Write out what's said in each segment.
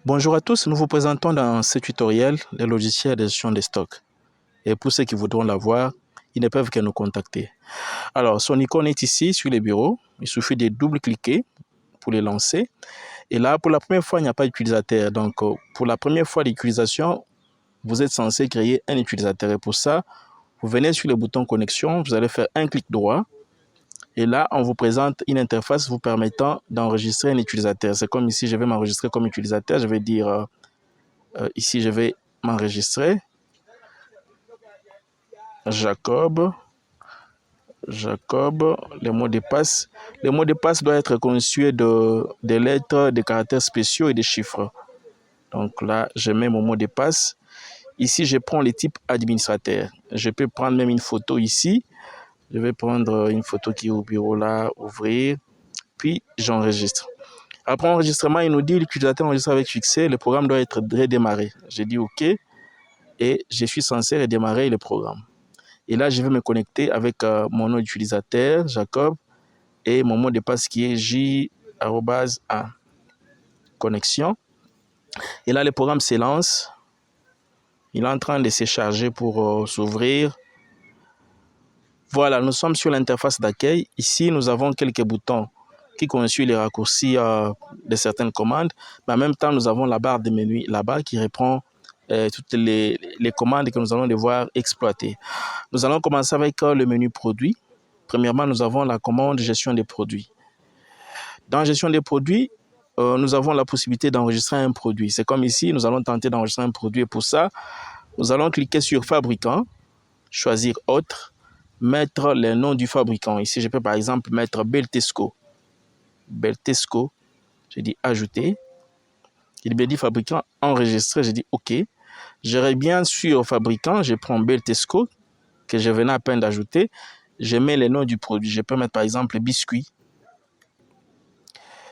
Bonjour à tous, nous vous présentons dans ce tutoriel les logiciels de gestion des stocks. Et pour ceux qui voudront l'avoir, ils ne peuvent que nous contacter. Alors, son icône est ici sur les bureaux. Il suffit de double-cliquer pour les lancer. Et là, pour la première fois, il n'y a pas d'utilisateur. Donc, pour la première fois d'utilisation, vous êtes censé créer un utilisateur. Et pour ça, vous venez sur le bouton connexion, vous allez faire un clic droit. Et là, on vous présente une interface vous permettant d'enregistrer un utilisateur. C'est comme ici, je vais m'enregistrer comme utilisateur. Je vais dire, ici, je vais m'enregistrer. Jacob, le mot de passe. Le mot de passe doit être constitué de lettres, de caractères spéciaux et de chiffres. Donc là, je mets mon mot de passe. Ici, je prends le type administrateur. Je peux prendre même une photo ici. Je vais prendre une photo qui est au bureau là, ouvrir, puis j'enregistre. Après enregistrement, il nous dit l'utilisateur enregistre avec succès, le programme doit être redémarré. J'ai dit OK et je suis censé redémarrer le programme. Et là, je vais me connecter avec mon nom d'utilisateur, Jacob, et mon mot de passe qui est j@a. Connexion. Et là, le programme se lance. Il est en train de se charger pour s'ouvrir. Voilà, nous sommes sur l'interface d'accueil. Ici, nous avons quelques boutons qui constituent les raccourcis de certaines commandes. Mais en même temps, nous avons la barre de menu là-bas qui reprend toutes les commandes que nous allons devoir exploiter. Nous allons commencer avec le menu produit. Premièrement, nous avons la commande gestion des produits. Dans gestion des produits, nous avons la possibilité d'enregistrer un produit. C'est comme ici, nous allons tenter d'enregistrer un produit. Et pour ça, nous allons cliquer sur fabricant, choisir autre, mettre le nom du fabricant. Ici, je peux par exemple mettre Beltesco. Beltesco, je dis ajouter. Il me dit fabricant, enregistrer, je dis OK. Je reviens sur fabricant, je prends Beltesco, que je venais à peine d'ajouter. Je mets le nom du produit. Je peux mettre par exemple biscuit.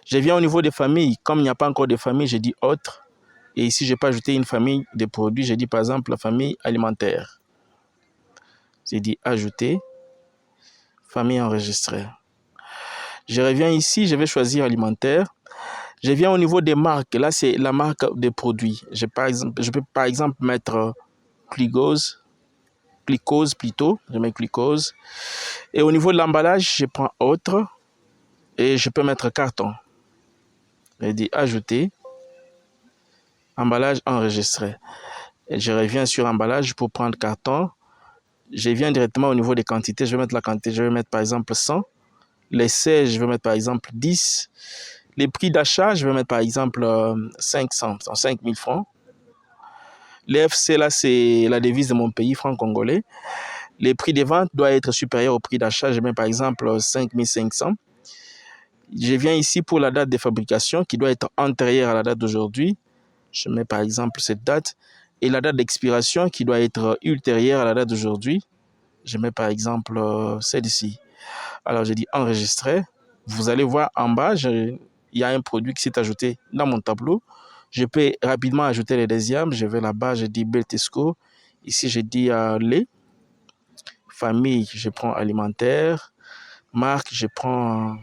Je viens au niveau des familles. Comme il n'y a pas encore de famille, je dis autre. Et ici, je peux ajouter une famille de produits. Je dis par exemple la famille alimentaire. J'ai dit ajouter. Famille enregistrée. Je reviens ici, je vais choisir alimentaire. Je viens au niveau des marques. Là, c'est la marque des produits. Je peux par exemple mettre Glycose plutôt. Je mets Glycose. Et au niveau de l'emballage, je prends autre. Et je peux mettre carton. Je dis ajouter. Emballage enregistré. Et je reviens sur emballage pour prendre carton. Je viens directement au niveau des quantités. Je vais mettre la quantité. Je vais mettre par exemple 100. Les 16, je vais mettre par exemple 10. Les prix d'achat, je vais mettre par exemple 500, 5000 francs. Les FC, là, c'est la devise de mon pays, franc congolais. Les prix de vente doivent être supérieurs au prix d'achat. Je mets par exemple 5500. Je viens ici pour la date de fabrication qui doit être antérieure à la date d'aujourd'hui. Je mets par exemple cette date. Et la date d'expiration qui doit être ultérieure à la date d'aujourd'hui. Je mets par exemple celle-ci. Alors, je dis enregistrer. Vous allez voir en bas, il y a un produit qui s'est ajouté dans mon tableau. Je peux rapidement ajouter les deuxièmes. Je vais là-bas, je dis Beltesco. Ici, je dis lait. Famille, je prends alimentaire. Marque, je prends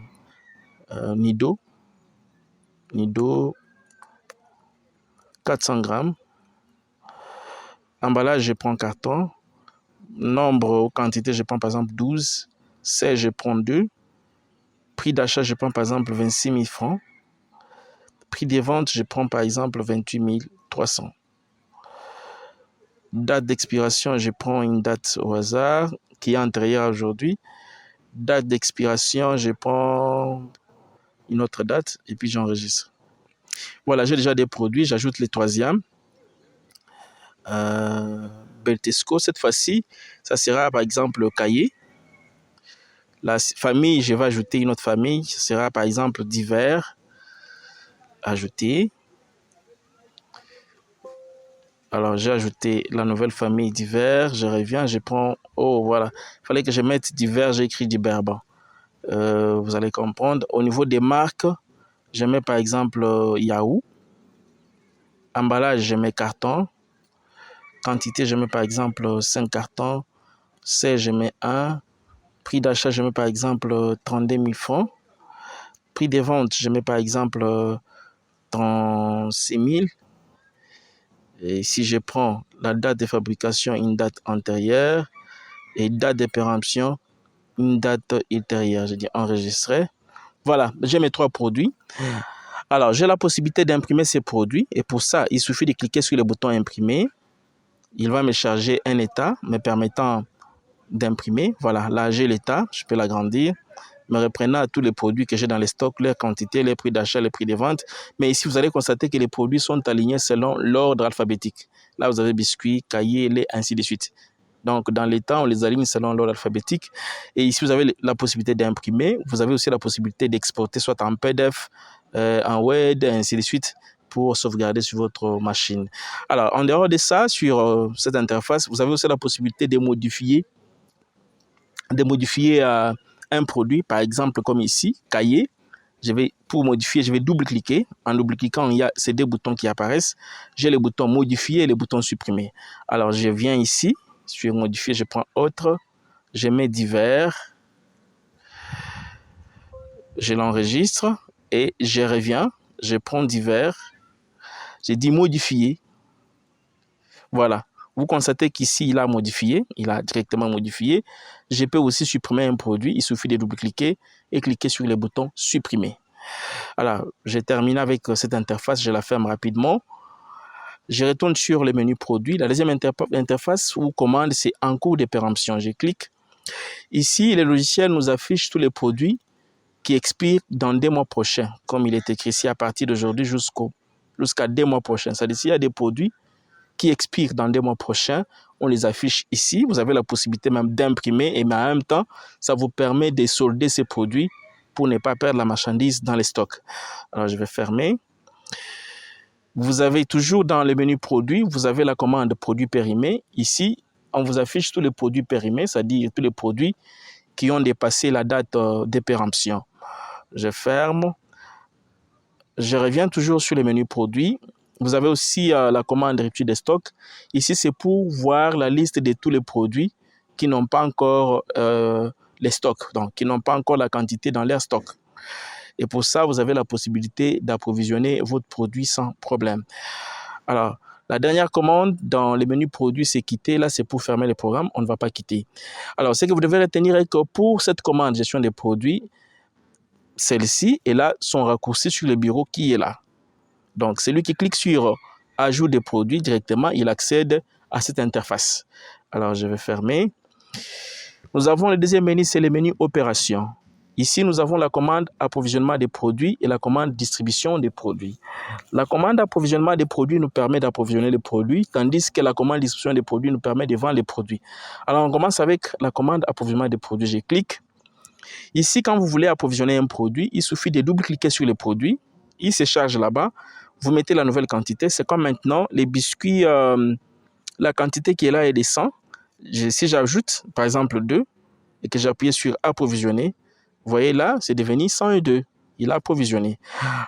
Nido. Nido, 400 grammes. Emballage, je prends carton. Nombre ou quantité, je prends par exemple 12. 16, je prends 2. Prix d'achat, je prends par exemple 26 000 francs. Prix de vente, je prends par exemple 28 300. Date d'expiration, je prends une date au hasard qui est antérieure à aujourd'hui. Date d'expiration, je prends une autre date et puis j'enregistre. Voilà, j'ai déjà des produits, j'ajoute les troisièmes. Beltesco, cette fois-ci, ça sera par exemple le cahier. La famille, je vais ajouter une autre famille, ça sera par exemple divers. Ajouter. Alors, j'ai ajouté la nouvelle famille divers. Je reviens, je prends... Oh, voilà. Il fallait que je mette divers, j'ai écrit Diberban. Vous allez comprendre. Au niveau des marques, je mets par exemple Yahoo. Emballage, je mets carton. Quantité, je mets par exemple 5 cartons. 16, je mets 1. Prix d'achat, je mets par exemple 32 000 francs. Prix de vente, je mets par exemple 36 000. Et si je prends la date de fabrication, une date antérieure, et date de péremption, une date ultérieure, je dis enregistrer. Voilà, j'ai mes 3 produits. Alors, j'ai la possibilité d'imprimer ces produits. Et pour ça, il suffit de cliquer sur le bouton imprimer. Il va me charger un état me permettant d'imprimer. Voilà, là, j'ai l'état. Je peux l'agrandir. Me reprenant à tous les produits que j'ai dans les stocks, leur quantité, les prix d'achat, les prix de vente. Mais ici, vous allez constater que les produits sont alignés selon l'ordre alphabétique. Là, vous avez biscuits, cahiers, lait, ainsi de suite. Donc, dans l'état, on les aligne selon l'ordre alphabétique. Et ici, vous avez la possibilité d'imprimer. Vous avez aussi la possibilité d'exporter soit en PDF, en Word, ainsi de suite, pour sauvegarder sur votre machine. Alors, en dehors de ça, sur cette interface, vous avez aussi la possibilité de modifier un produit, par exemple, comme ici, cahier. Pour modifier, je vais double-cliquer. En double-cliquant, il y a ces 2 boutons qui apparaissent. J'ai le bouton modifier et le bouton supprimer. Alors, je viens ici. Sur modifier, je prends autre, je mets divers, je l'enregistre et je reviens, je prends divers, j'ai dit modifier. Voilà, vous constatez qu'ici il a modifié, il a directement modifié. Je peux aussi supprimer un produit, il suffit de double-cliquer et cliquer sur le bouton supprimer. Alors, j'ai terminé avec cette interface, je la ferme rapidement. Je retourne sur le menu produit. La deuxième interface ou commande, c'est en cours de péremption. Je clique. Ici, le logiciel nous affiche tous les produits qui expirent dans 2 mois prochains, comme il est écrit ici, à partir d'aujourd'hui jusqu'à 2 mois prochains. C'est-à-dire s'il y a des produits qui expirent dans 2 mois prochains, on les affiche ici. Vous avez la possibilité même d'imprimer et mais en même temps, ça vous permet de solder ces produits pour ne pas perdre la marchandise dans les stocks. Alors, je vais fermer. Vous avez toujours dans le menu produit, vous avez la commande produit périmé. Ici, on vous affiche tous les produits périmés, c'est-à-dire tous les produits qui ont dépassé la date de péremption. Je ferme. Je reviens toujours sur le menu produit. Vous avez aussi la commande rupture de stock. Ici, c'est pour voir la liste de tous les produits qui n'ont pas encore les stocks, donc qui n'ont pas encore la quantité dans leur stock. Et pour ça, vous avez la possibilité d'approvisionner votre produit sans problème. Alors, la dernière commande dans le menu produit, c'est quitter. Là, c'est pour fermer le programme. On ne va pas quitter. Alors, ce que vous devez retenir est que pour cette commande gestion des produits, celle-ci est là, son raccourci sur le bureau qui est là. Donc, celui qui clique sur ajout des produits directement, il accède à cette interface. Alors, je vais fermer. Nous avons le deuxième menu, c'est le menu opération. Ici, nous avons la commande approvisionnement des produits et la commande distribution des produits. La commande approvisionnement des produits nous permet d'approvisionner les produits, tandis que la commande distribution des produits nous permet de vendre les produits. Alors, on commence avec la commande approvisionnement des produits. Je clique. Ici, quand vous voulez approvisionner un produit, il suffit de double-cliquer sur le produit. Il se charge là-bas. Vous mettez la nouvelle quantité. C'est comme maintenant, les biscuits, la quantité qui est là est de 100. Si j'ajoute, par exemple, 2, et que j'appuie sur approvisionner, vous voyez là, c'est devenu 102. Il a approvisionné.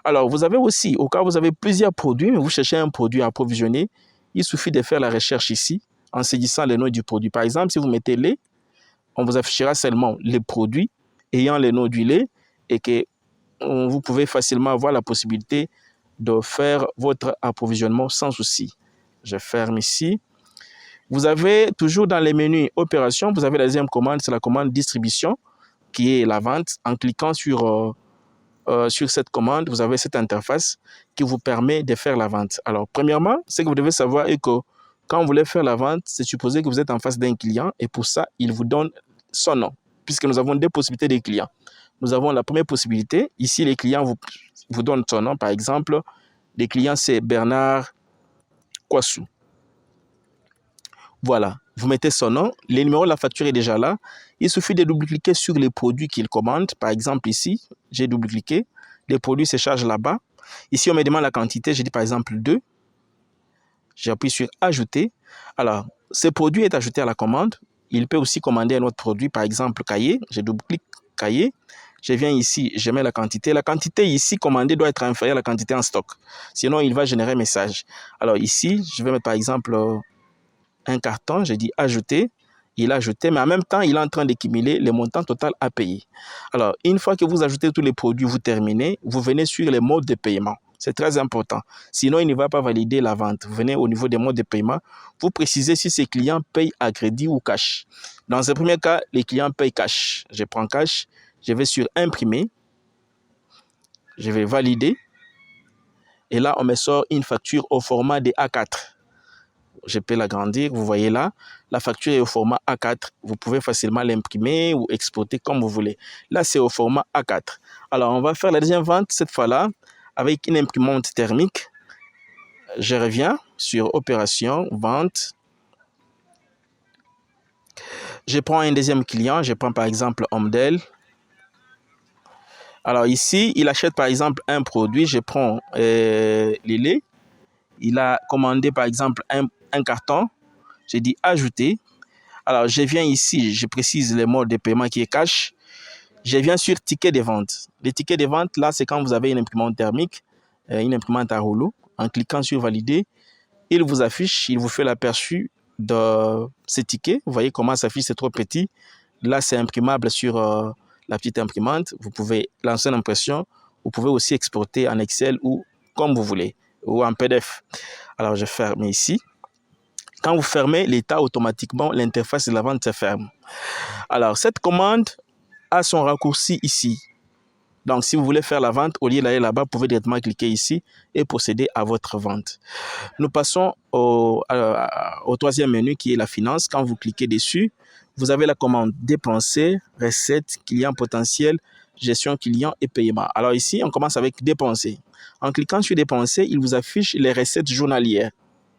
Alors, vous avez aussi, au cas où vous avez plusieurs produits, mais vous cherchez un produit à approvisionner, il suffit de faire la recherche ici, en saisissant le nom du produit. Par exemple, si vous mettez lait, on vous affichera seulement les produits ayant le nom du lait et que vous pouvez facilement avoir la possibilité de faire votre approvisionnement sans souci. Je ferme ici. Vous avez toujours dans les menus opération, vous avez la deuxième commande, c'est la commande distribution, qui est la vente. En cliquant sur cette commande, vous avez cette interface qui vous permet de faire la vente. Alors, premièrement, ce que vous devez savoir est que quand vous voulez faire la vente, c'est supposé que vous êtes en face d'un client et pour ça, il vous donne son nom, puisque nous avons 2 possibilités de clients. Nous avons la première possibilité. Ici, les clients vous donnent son nom. Par exemple, les clients, c'est Bernard Kwassou. Voilà, vous mettez son nom, le numéro de la facture est déjà là. Il suffit de double-cliquer sur les produits qu'il commande. Par exemple, ici, j'ai double-cliqué. Les produits se chargent là-bas. Ici, on me demande la quantité. Je dis par exemple 2. J'appuie sur ajouter. Alors, ce produit est ajouté à la commande. Il peut aussi commander un autre produit, par exemple cahier. Je double-clique cahier. Je viens ici, je mets la quantité. La quantité ici commandée doit être inférieure à la quantité en stock. Sinon, il va générer un message. Alors ici, je vais mettre par exemple un carton, j'ai dit ajouter, il a ajouté, mais en même temps, il est en train d'accumuler le montant total à payer. Alors, une fois que vous ajoutez tous les produits, vous terminez, vous venez sur les modes de paiement. C'est très important. Sinon, il ne va pas valider la vente. Vous venez au niveau des modes de paiement. Vous précisez si ces clients payent à crédit ou cash. Dans ce premier cas, les clients payent cash. Je prends cash. Je vais sur imprimer. Je vais valider. Et là, on me sort une facture au format de A4. Je peux l'agrandir. Vous voyez là, la facture est au format A4. Vous pouvez facilement l'imprimer ou exporter comme vous voulez. Là, c'est au format A4. Alors, on va faire la deuxième vente cette fois-là avec une imprimante thermique. Je reviens sur opération, vente. Je prends un deuxième client. Je prends par exemple Omdel. Alors ici, il achète par exemple un produit. Je prends les laits. Il a commandé par exemple un carton. J'ai dit ajouter. Alors je viens ici, je précise le mode de paiement qui est cash. Je viens sur ticket de vente. Les tickets de vente, là, c'est quand vous avez une imprimante thermique, une imprimante à rouleau. En cliquant sur valider, il vous affiche, il vous fait l'aperçu de ces tickets. Vous voyez comment ça s'affiche, c'est trop petit. Là, c'est imprimable sur la petite imprimante. Vous pouvez lancer une impression. Vous pouvez aussi exporter en Excel ou comme vous voulez, ou en PDF. Alors, je ferme ici. Quand vous fermez, l'état automatiquement, l'interface de la vente se ferme. Alors, cette commande a son raccourci ici. Donc, si vous voulez faire la vente, au lieu d'aller là-bas, vous pouvez directement cliquer ici et procéder à votre vente. Nous passons au troisième menu qui est la finance. Quand vous cliquez dessus, vous avez la commande dépenser, recettes, client potentiel, gestion client et paiement. Alors ici, on commence avec dépenser. En cliquant sur dépenser, il vous affiche les recettes journalières.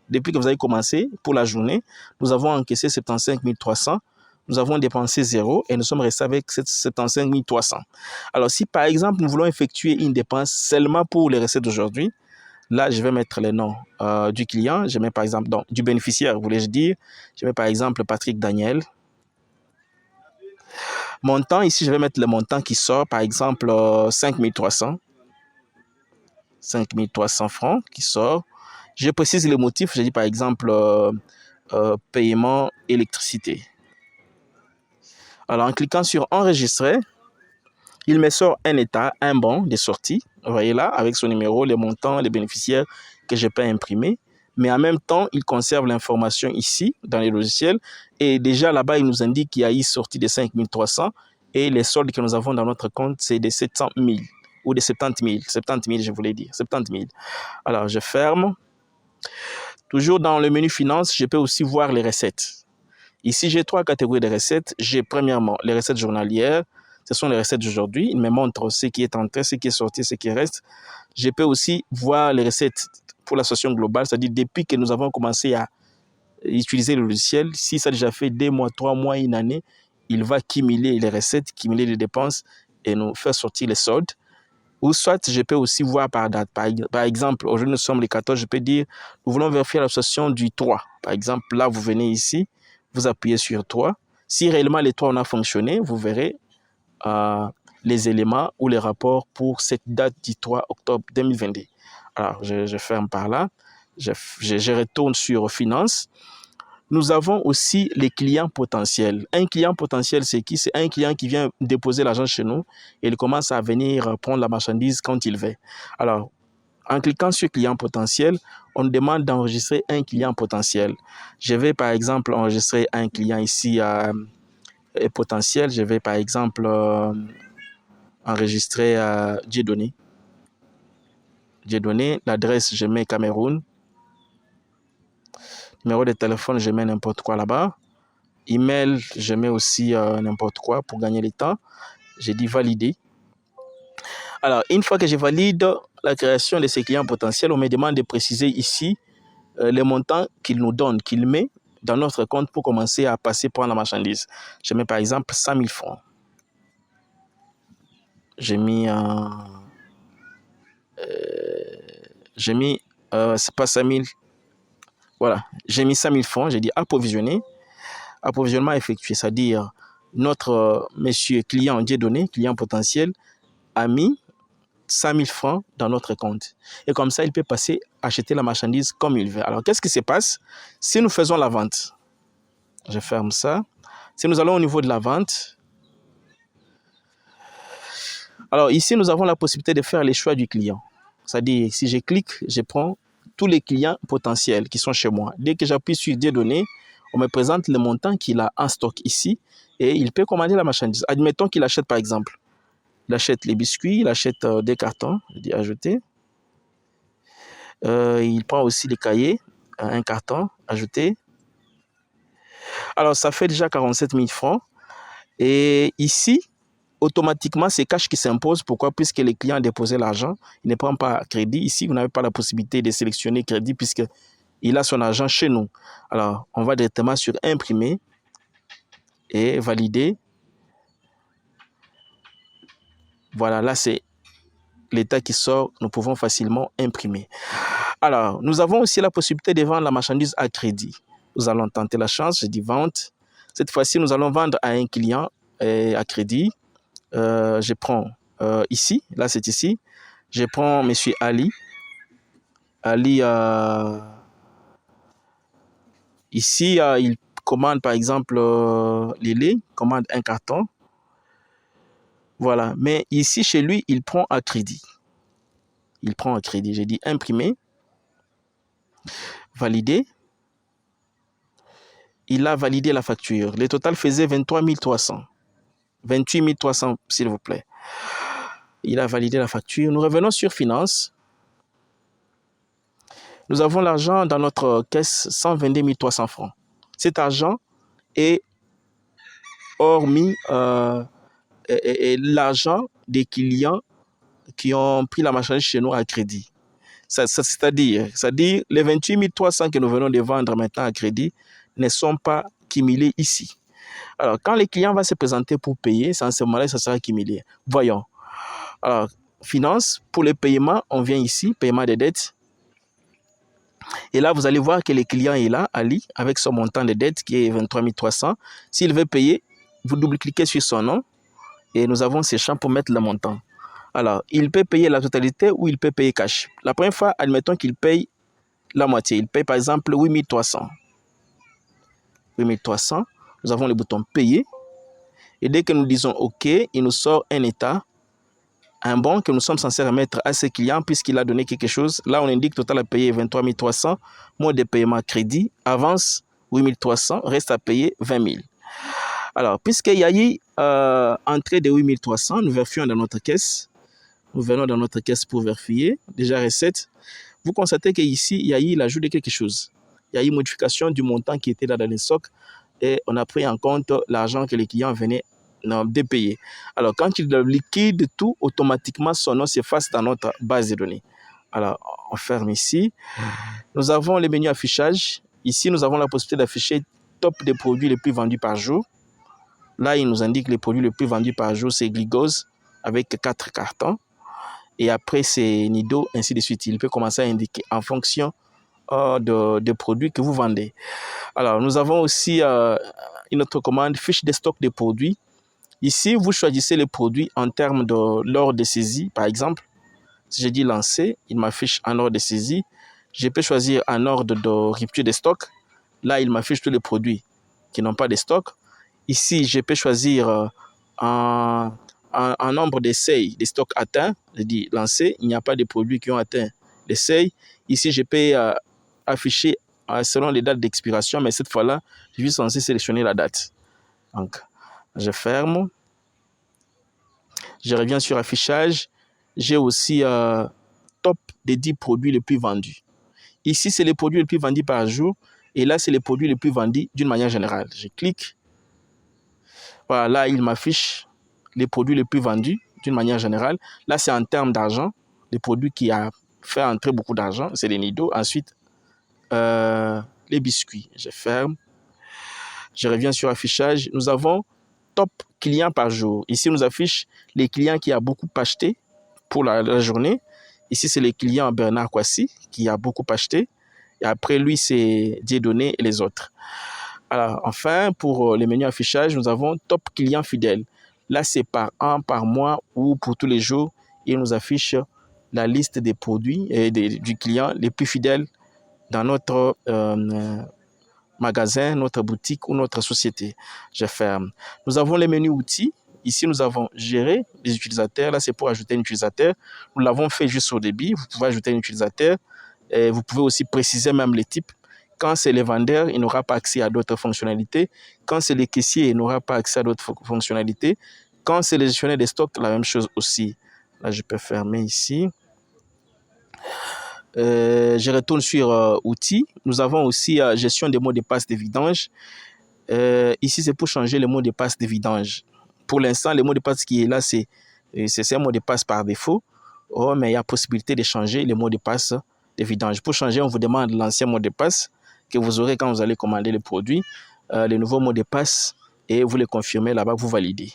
Depuis que vous avez commencé pour la journée, nous avons encaissé 75 300. Nous avons dépensé 0 et nous sommes restés avec 75 300. Alors, si par exemple, nous voulons effectuer une dépense seulement pour les recettes d'aujourd'hui, là, je vais mettre le nom du client. Je mets par exemple, donc, du bénéficiaire, voulais-je dire. Je mets par exemple Patrick Daniel. Montant, ici, je vais mettre le montant qui sort, par exemple, 5 300. 5 300 francs qui sort. Je précise le motif. Je dis par exemple paiement électricité. Alors, en cliquant sur enregistrer, il me sort un état, un bon de sortie. Vous voyez là, avec son numéro, les montants, les bénéficiaires que je peux imprimer. Mais en même temps, il conserve l'information ici, dans les logiciels. Et déjà là-bas, il nous indique qu'il y a eu sortie de 5 300. Et les soldes que nous avons dans notre compte, c'est de 700 000 ou de 70 000. 70 000, je voulais dire. 70 000. Alors, je ferme. Toujours dans le menu finance, je peux aussi voir les recettes. Ici, j'ai 3 catégories de recettes. J'ai premièrement les recettes journalières. Ce sont les recettes d'aujourd'hui. Il me montre ce qui est entré, ce qui est sorti, ce qui reste. Je peux aussi voir les recettes pour l'association globale, c'est-à-dire depuis que nous avons commencé à utiliser le logiciel, si ça a déjà fait 2 mois, 3 mois, une année, il va cumuler les recettes, cumuler les dépenses et nous faire sortir les soldes. Ou soit, je peux aussi voir par date. Par exemple, aujourd'hui, nous sommes les 14, je peux dire, nous voulons vérifier l'association du 3. Par exemple, là, vous venez ici, vous appuyez sur 3. Si réellement les 3 ont fonctionné, vous verrez les éléments ou les rapports pour cette date du 3 octobre 2022. Alors, je ferme par là. Je retourne sur Finance. Nous avons aussi les clients potentiels. Un client potentiel, c'est qui? C'est un client qui vient déposer l'argent chez nous et il commence à venir prendre la marchandise quand il veut. Alors, en cliquant sur client potentiel, on demande d'enregistrer un client potentiel. Je vais par exemple enregistrer un client ici potentiel. Je vais par exemple enregistrer Dieudonné. Dieudonné, l'adresse, je mets Cameroun. Numéro de téléphone, je mets n'importe quoi là-bas. Email, je mets aussi n'importe quoi pour gagner le temps. J'ai dit valider. Alors, une fois que je valide la création de ces clients potentiels, on me demande de préciser ici les montants qu'il nous donne, qu'il met dans notre compte pour commencer à passer prendre la marchandise. Je mets par exemple 100 000 francs. J'ai mis c'est pas 5 000. Voilà, j'ai mis 5 000 francs, j'ai dit approvisionner. Approvisionnement effectué, c'est-à-dire notre monsieur client Dieudonné, client potentiel, a mis 100 000 francs dans notre compte. Et comme ça, il peut passer acheter la marchandise comme il veut. Alors, qu'est-ce qui se passe si nous faisons la vente? Je ferme ça. Si nous allons au niveau de la vente, alors ici, nous avons la possibilité de faire les choix du client. C'est-à-dire, si je clique, je prends tous les clients potentiels qui sont chez moi. Dès que j'appuie sur des données, on me présente le montant qu'il a en stock ici et il peut commander la marchandise. Admettons qu'il achète par exemple. Il achète les biscuits, il achète des cartons, je dis ajouter. Il prend aussi les cahiers, un carton, ajouter. Alors, ça fait déjà 47 000 francs. Et ici, automatiquement, c'est cash qui s'impose. Pourquoi? Puisque les clients ont déposé l'argent, il ne prend pas crédit. Ici, vous n'avez pas la possibilité de sélectionner crédit puisqu'il a son argent chez nous. Alors, on va directement sur imprimer et valider. Voilà, là, c'est l'état qui sort. Nous pouvons facilement imprimer. Alors, nous avons aussi la possibilité de vendre la marchandise à crédit. Nous allons tenter la chance. Je dis vente. Cette fois-ci, nous allons vendre à un client à crédit. Je prends ici, là c'est ici. Je prends monsieur Ali. Ali, ici, il commande par exemple Lélé, commande un carton. Voilà, mais ici chez lui, il prend à crédit. Il prend à crédit. J'ai dit imprimer, valider. Il a validé la facture. Le total faisait 23 300. 28 300, s'il vous plaît. Il a validé la facture. Nous revenons sur finance. Nous avons l'argent dans notre caisse, 122 300 francs. Cet argent est hormis l'argent des clients qui ont pris la marchandise chez nous à crédit. C'est-à-dire, les 28 300 que nous venons de vendre maintenant à crédit ne sont pas cumulés ici. Alors, quand le client va se présenter pour payer, c'est en ce moment-là, ça sera cumulé. Voyons. Alors, finance, pour les paiements, on vient ici, paiement des dettes. Et là, vous allez voir que le client est là, Ali, avec son montant de dette qui est 23 300. S'il veut payer, vous double-cliquez sur son nom et nous avons ces champs pour mettre le montant. Alors, il peut payer la totalité ou il peut payer cash. La première fois, admettons qu'il paye la moitié. Il paye par exemple 8 300. 8 300. Nous avons le bouton payer. Et dès que nous disons OK, il nous sort un état, un bon que nous sommes censés remettre à ce client puisqu'il a donné quelque chose. Là, on indique total à payer 23 300, mode de paiement crédit, avance 8 300, reste à payer 20 000. Alors, puisqu'il y a eu entrée de 8 300, nous vérifions dans notre caisse. Nous venons dans notre caisse pour vérifier. Déjà recette. Vous constatez qu'ici, il y a eu l'ajout de quelque chose. Il y a eu modification du montant qui était là dans les stocks et on a pris en compte l'argent que les clients venaient de payer. Alors, quand il liquide tout, automatiquement, son nom s'efface dans notre base de données. Alors, on ferme ici. Nous avons le menu affichage. Ici, nous avons la possibilité d'afficher top des produits les plus vendus par jour. Là, il nous indique les produits les plus vendus par jour, c'est Glycose avec 4 cartons. Et après, c'est Nido, ainsi de suite. Il peut commencer à indiquer en fonction des produits que vous vendez. Alors, nous avons aussi une autre commande, fiche de stock des produits. Ici, vous choisissez les produits en termes de l'ordre de saisie. Par exemple, si je dis lancer, il m'affiche en ordre de saisie. Je peux choisir un ordre de rupture de stock. Là, il m'affiche tous les produits qui n'ont pas de stock. Ici, je peux choisir un nombre de seuils de stock atteint. Je dis lancer, il n'y a pas de produits qui ont atteint les seuils. Ici, je peux afficher selon les dates d'expiration, mais cette fois-là, je suis censé sélectionner la date. Donc, je ferme. Je reviens sur affichage. J'ai aussi top des 10 produits les plus vendus. Ici, c'est les produits les plus vendus par jour. Et là, c'est les produits les plus vendus d'une manière générale. Je clique. Voilà, là, il m'affiche les produits les plus vendus d'une manière générale. Là, c'est en termes d'argent. Les produits qui ont fait entrer beaucoup d'argent, c'est les Nido. Ensuite, les biscuits. Je ferme. Je reviens sur affichage. Nous avons top clients par jour. Ici, on nous affiche les clients qui ont beaucoup acheté pour la journée. Ici, c'est les clients Bernard Kwasi qui a beaucoup acheté. Et après lui, c'est Dieudonné et les autres. Alors, enfin, pour les menus affichage, nous avons top clients fidèles. Là, c'est par an, par mois ou pour tous les jours. Il nous affiche la liste des produits et du client les plus fidèles dans notre magasin, notre boutique ou notre société. Je ferme. Nous avons les menus outils. Ici, nous avons gérer les utilisateurs. Là, c'est pour ajouter un utilisateur. Nous l'avons fait juste au début. Vous pouvez ajouter un utilisateur. Et vous pouvez aussi préciser même les types. Quand c'est les vendeurs, il n'aura pas accès à d'autres fonctionnalités. Quand c'est les caissiers, il n'aura pas accès à d'autres fonctionnalités. Quand c'est les gestionnaires des stocks, la même chose aussi. Là, je peux fermer ici. Je retourne sur outils. Nous avons aussi gestion des mots de passe de vidange. Ici, c'est pour changer les mots de passe de vidange. Pour l'instant, le mot de passe qui est là, c'est un mot de passe par défaut. Oh, mais il y a possibilité de changer les mots de passe de vidange. Pour changer, on vous demande l'ancien mot de passe que vous aurez quand vous allez commander le produit, le nouveau mot de passe, et vous le confirmez là-bas, vous validez.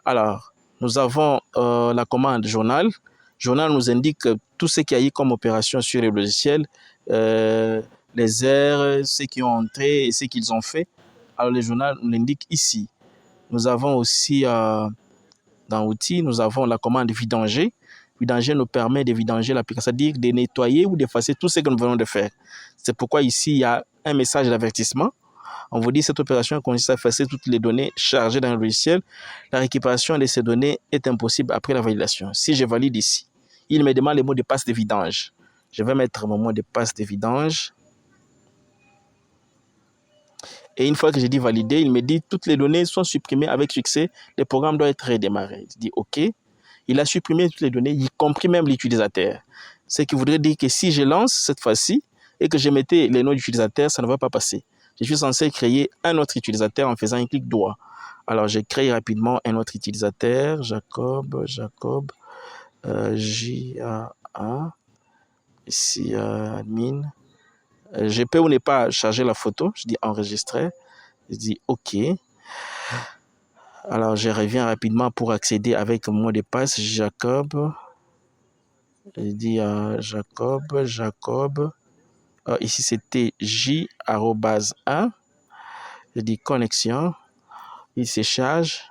Alors, nous avons la commande journal. Journal nous indique tout ce qu'il y a eu comme opération sur le logiciel, les heures, ceux qui ont entré et ce qu'ils ont fait. Alors, le journal nous l'indique ici. Nous avons aussi, dans outils, nous avons la commande vidanger. Vidanger nous permet de vidanger l'application, c'est-à-dire de nettoyer ou d'effacer tout ce que nous venons de faire. C'est pourquoi ici, il y a un message d'avertissement. On vous dit que cette opération consiste à effacer toutes les données chargées dans le logiciel. La récupération de ces données est impossible après la validation. Si je valide ici, il me demande le mot de passe de vidange. Je vais mettre mon mot de passe de vidange. Et une fois que j'ai dit valider, il me dit toutes les données sont supprimées avec succès. Le programme doit être redémarré. Je dis OK. Il a supprimé toutes les données, y compris même l'utilisateur. Ce qui voudrait dire que si je lance cette fois-ci et que je mettais les noms d'utilisateur, ça ne va pas passer. Je suis censé créer un autre utilisateur en faisant un clic droit. Alors, je crée rapidement un autre utilisateur. Jacob, J-A-A. Ici, admin. Je peux ou ne pas charger la photo. Je dis enregistrer. Je dis OK. Alors, je reviens rapidement pour accéder avec mon mot de passe. Jacob. Je dis Jacob. Ici, c'était J@1. Je dis connexion. Il se charge.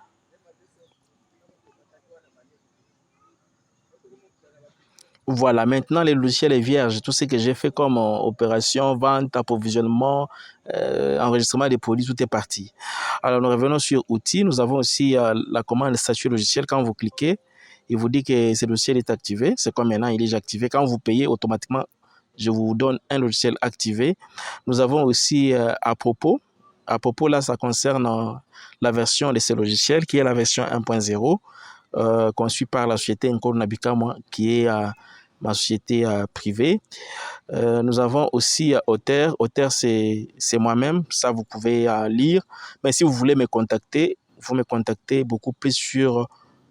Voilà, maintenant le logiciel est vierge. Tout ce que j'ai fait comme opération, vente, approvisionnement, enregistrement des produits, tout est parti. Alors, nous revenons sur outils. Nous avons aussi la commande statut logiciel. Quand vous cliquez, il vous dit que ce logiciel est activé. C'est comme maintenant, il est déjà activé. Quand vous payez, automatiquement, je vous donne un logiciel activé. Nous avons aussi à propos. À propos, là, ça concerne la version de ce logiciel qui est la version 1.0. Conçu par la société Encore Nabika, qui est ma société privée. Nous avons aussi Auteur. Auteur, c'est moi-même. Ça, vous pouvez lire. Mais si vous voulez me contacter, vous me contactez beaucoup plus sur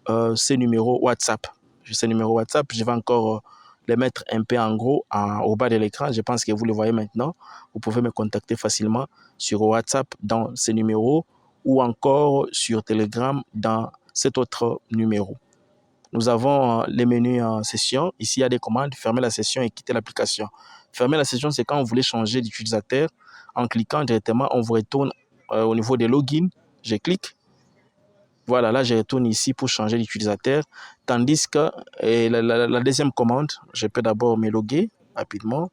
ce numéro WhatsApp. Ce numéro WhatsApp, je vais encore le mettre un peu en gros au bas de l'écran. Je pense que vous le voyez maintenant. Vous pouvez me contacter facilement sur WhatsApp dans ce numéro ou encore sur Telegram dans cet autre numéro. Nous avons les menus en session. Ici, il y a des commandes. Fermer la session et quitter l'application. Fermer la session, c'est quand vous voulez changer d'utilisateur. En cliquant directement, on vous retourne au niveau des logins. Je clique. Voilà, là, je retourne ici pour changer d'utilisateur. Tandis que la deuxième commande, je peux d'abord me loguer rapidement.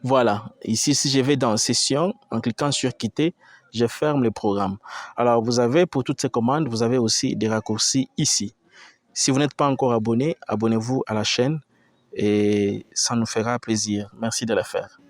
Voilà, ici, si je vais dans Session, en cliquant sur Quitter, je ferme le programme. Alors, vous avez, pour toutes ces commandes, vous avez aussi des raccourcis ici. Si vous n'êtes pas encore abonné, abonnez-vous à la chaîne et ça nous fera plaisir. Merci de le faire.